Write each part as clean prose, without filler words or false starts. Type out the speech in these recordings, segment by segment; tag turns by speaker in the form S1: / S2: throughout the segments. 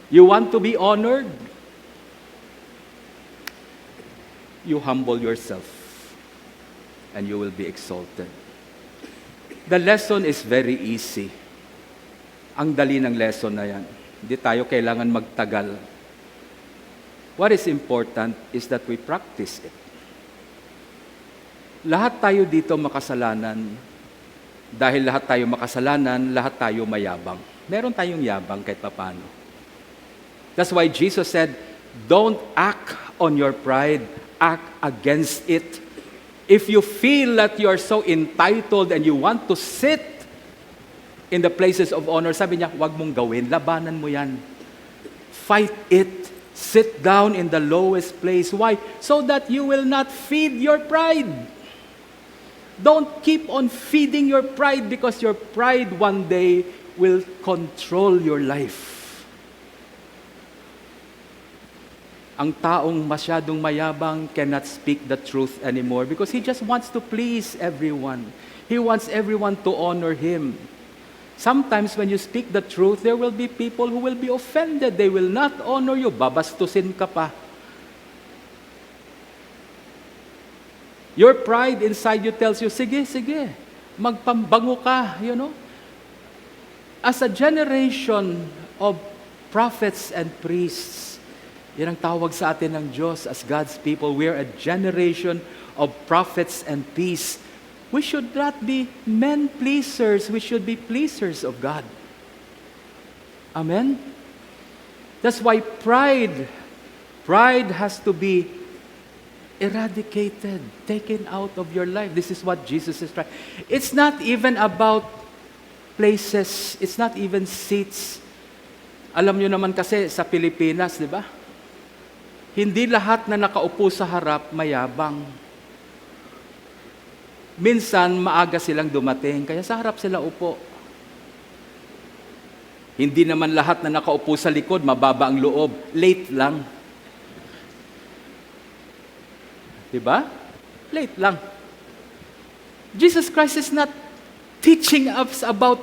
S1: You want to be honored? You humble yourself and you will be exalted. The lesson is very easy. Ang dali ng lesson na yan. Hindi tayo kailangan magtagal. What is important is that we practice it. Lahat tayo dito makasalanan. Dahil lahat tayo makasalanan, lahat tayo mayabang. Meron tayong yabang kahit papano. That's why Jesus said, don't act on your pride, act against it. If you feel that you are so entitled and you want to sit in the places of honor, sabi niya, wag mong gawin, labanan mo yan. Fight it. Sit down in the lowest place. Why? So that you will not feed your pride. Don't keep on feeding your pride because your pride one day will control your life. Ang taong masyadong mayabang cannot speak the truth anymore because he just wants to please everyone. He wants everyone to honor him. Sometimes when you speak the truth, there will be people who will be offended. They will not honor you. Babastusin ka pa. Your pride inside you tells you, sige, sige, magpambango ka, you know. As a generation of prophets and priests, yan ang tawag sa atin ng Diyos as God's people. We are a generation of prophets and priests. We should not be men pleasers. We should be pleasers of God. Amen? That's why pride has to be eradicated, taken out of your life. This is what Jesus is trying. It's not even about places. It's not even seats. Alam nyo naman kasi sa Pilipinas, di ba? Hindi lahat na nakaupo sa harap mayabang. Minsan, maaga silang dumating, kaya sa harap sila upo. Hindi naman lahat na nakaupo sa likod, mababa ang loob. Late lang. Diba? Late lang. Jesus Christ is not teaching us about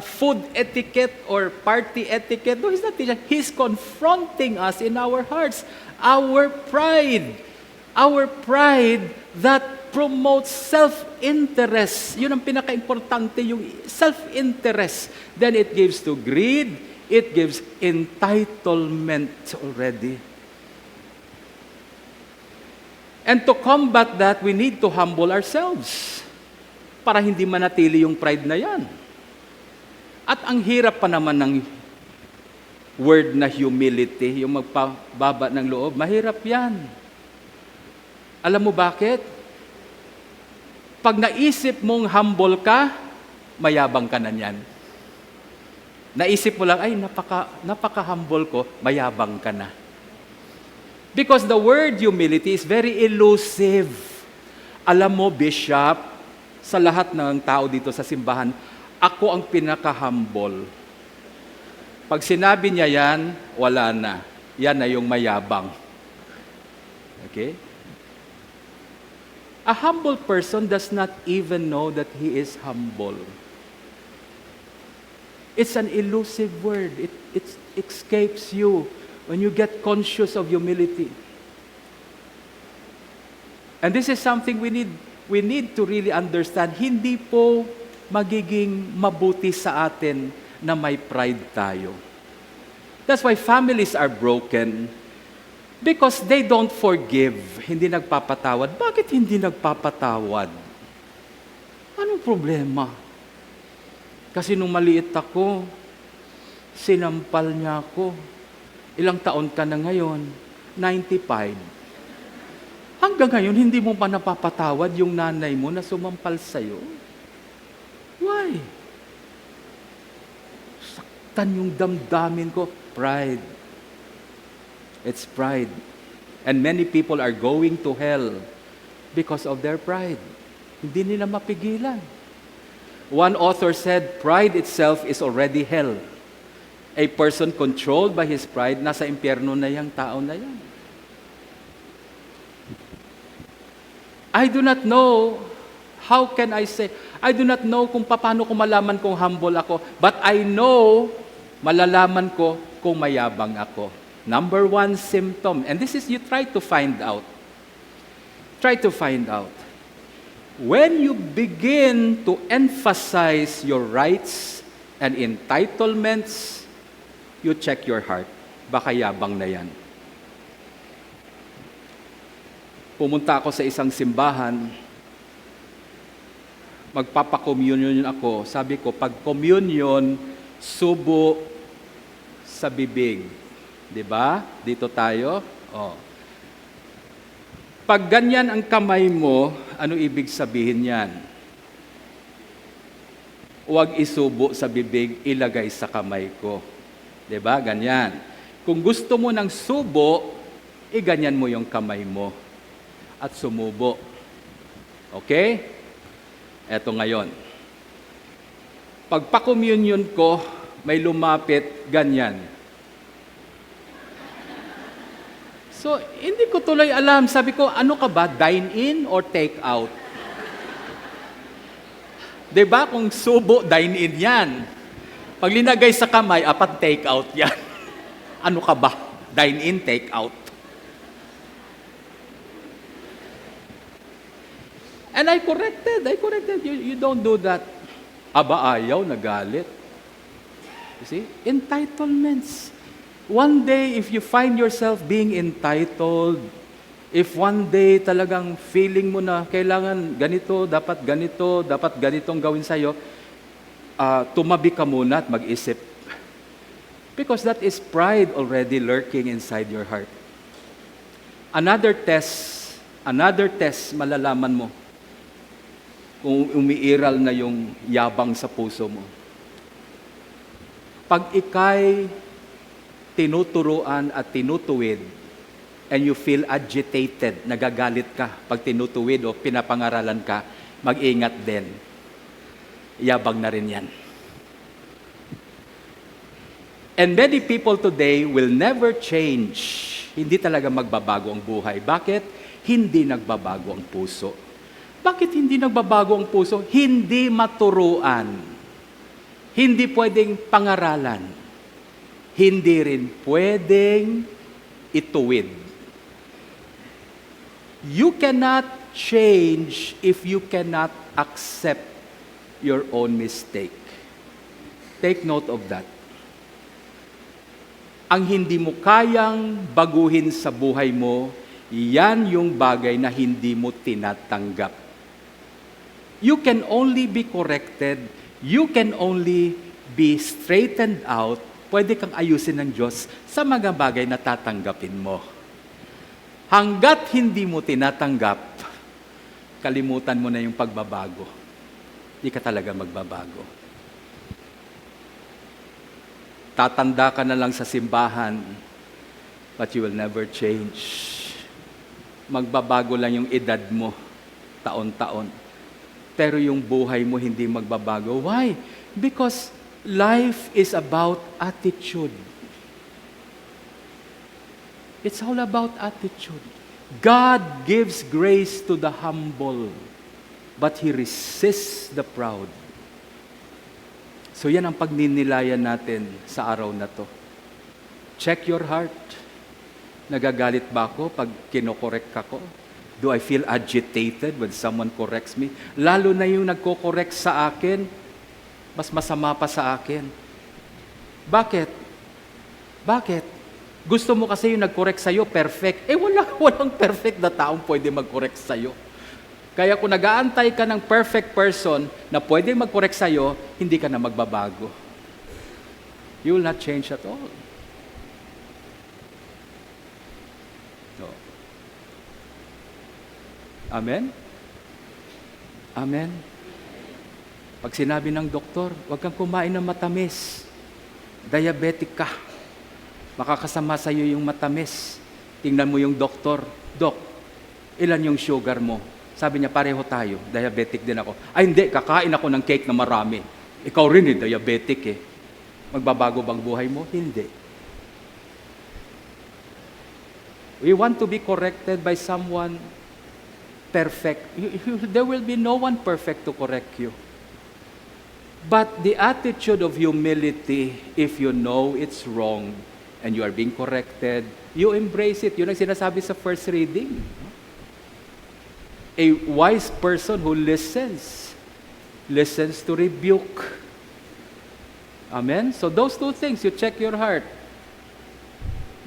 S1: food etiquette or party etiquette. No, He's not teaching. He's confronting us in our hearts. Our pride that promotes self-interest. Yun ang pinaka-importante, yung self-interest. Then it gives to greed, it gives entitlement already. And to combat that, we need to humble ourselves para hindi manatili yung pride na yan. At ang hirap pa naman ng word na humility, yung magpababa ng loob, mahirap yan. Alam mo bakit? Pag naisip mong humble ka, mayabang ka na niyan. Naisip mo lang, ay, napaka-humble ko, mayabang ka na. Because the word humility is very elusive. Alam mo, Bishop, sa lahat ng tao dito sa simbahan, ako ang pinaka-humble. Pag sinabi niya yan, wala na. Yan na yung mayabang. Okay? A humble person does not even know that he is humble. It's an elusive word. It escapes you when you get conscious of humility. And this is something we need to really understand. Hindi po magiging mabuti sa atin na may pride tayo. That's why families are broken. Because they don't forgive, hindi nagpapatawad. Bakit hindi nagpapatawad? Anong problema? Kasi nung maliit ako, sinampal niya ako. Ilang taon ka na ngayon? 95. Hanggang ngayon, hindi mo pa napapatawad yung nanay mo na sumampal sa'yo? Why? Saktan yung damdamin ko. Pride. It's pride. And many people are going to hell because of their pride. Hindi nila mapigilan. One author said, pride itself is already hell. A person controlled by his pride, nasa impyerno na yung tao na yan. I do not know, how can I say, I do not know kung paano ko malaman kung humble ako, but I know Malalaman ko kung mayabang ako. Number one symptom, and this is you try to find out. Try to find out. When you begin to emphasize your rights and entitlements, you check your heart. Baka yabang na yan. Pumunta ako sa isang simbahan, magpapa-communion ako. Sabi ko, pag communion, subo sa bibig. 'Di ba? Dito tayo. Oh. Pag ganyan ang kamay mo, ano ibig sabihin yan? Huwag isubo sa bibig, ilagay sa kamay ko. 'Di ba? Ganyan. Kung gusto mo ng subo, ganyan mo yung kamay mo at sumubo. Okay? Eto ngayon. Pagpa-communion ko, may lumapit ganyan. So, hindi ko tuloy alam. Sabi ko, ano ka ba? Dine-in or take-out? Diba? Kung subo, dine-in yan. Pag linagay sa kamay, apat take-out yan. Ano ka ba? Dine-in, take-out. And I corrected. You don't do that. Aba, ayaw, nagalit. You see? Entitlements. One day, if you find yourself being entitled, if one day talagang feeling mo na kailangan ganito, dapat ganitong gawin sa'yo, tumabi ka muna at mag-isip. Because that is pride already lurking inside your heart. Another test, malalaman mo kung umiiral na yung yabang sa puso mo. Pag ikay tinuturuan at tinutuwid and you feel agitated, nagagalit ka pag tinutuwid o pinapangaralan ka, mag-ingat din. Yabang na rin yan. And many people today will never change. Hindi talaga magbabago ang buhay. Bakit? Hindi nagbabago ang puso. Bakit hindi nagbabago ang puso? Hindi maturuan. Hindi pwedeng pangaralan. Hindi rin pwedeng ituwid. You cannot change if you cannot accept your own mistake. Take note of that. Ang hindi mo kayang baguhin sa buhay mo, yan yung bagay na hindi mo tinatanggap. You can only be corrected, you can only be straightened out, pwede kang ayusin ng Diyos sa mga bagay na tatanggapin mo. Hanggat hindi mo tinatanggap, kalimutan mo na yung pagbabago. Hindi ka talaga magbabago. Tatanda ka na lang sa simbahan, but you will never change. Magbabago lang yung edad mo, taon-taon. Pero yung buhay mo hindi magbabago. Why? Because life is about attitude. It's all about attitude. God gives grace to the humble, but He resists the proud. So yan ang pagninilayan natin sa araw na to. Check your heart. Nagagalit ba ako pag kinokorek ako? Do I feel agitated when someone corrects me? Lalo na yung nagko-correct sa akin, mas masama pa sa akin. Bakit? Gusto mo kasi yung nag-correct sa'yo, perfect. Walang perfect na taong pwede mag-correct sa'yo. Kaya kung nag-aantay ka ng perfect person na pwede mag-correct sa'yo, hindi ka na magbabago. You will not change at all. No. Amen? Amen? Pag sinabi ng doktor, huwag kang kumain ng matamis. Diabetic ka. Makakasama sa iyo yung matamis. Tingnan mo yung doktor. Dok, ilan yung sugar mo? Sabi niya, pareho tayo. Diabetic din ako. Ay hindi, kakain ako ng cake na marami. Ikaw rin diabetic eh. Magbabago bang buhay mo? Hindi. We want to be corrected by someone perfect. There will be no one perfect to correct you. But the attitude of humility, if you know it's wrong and you are being corrected, you embrace it. Yun ang sinasabi sa first reading. A wise person who listens to rebuke. Amen? So those two things, you check your heart.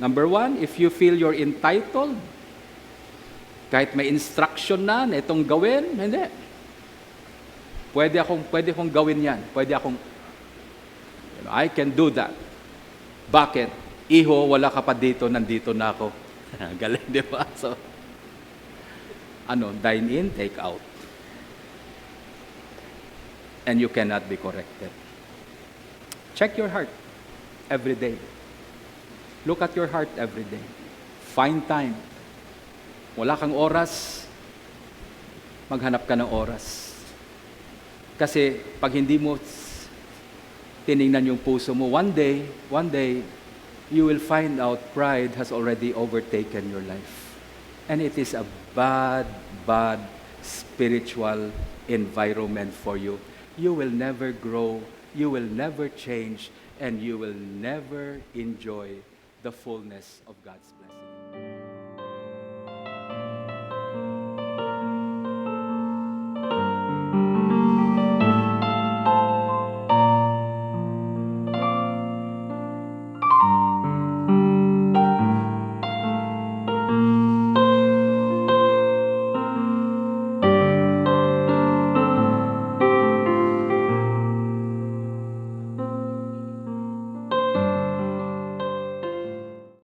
S1: Number one, if you feel you're entitled, kahit may instruction na itong gawin, hindi. Pwede akong gawin yan. I can do that. Bakit? Iho, wala ka pa dito, nandito na ako. Galing, di ba? So, dine in, take out. And you cannot be corrected. Check your heart every day. Look at your heart every day. Find time. Wala kang oras, maghanap ka ng oras. Kasi pag hindi mo tiningnan yung puso mo, one day, you will find out pride has already overtaken your life. And it is a bad spiritual environment for you. You will never grow, you will never change, and you will never enjoy the fullness of God's blessing.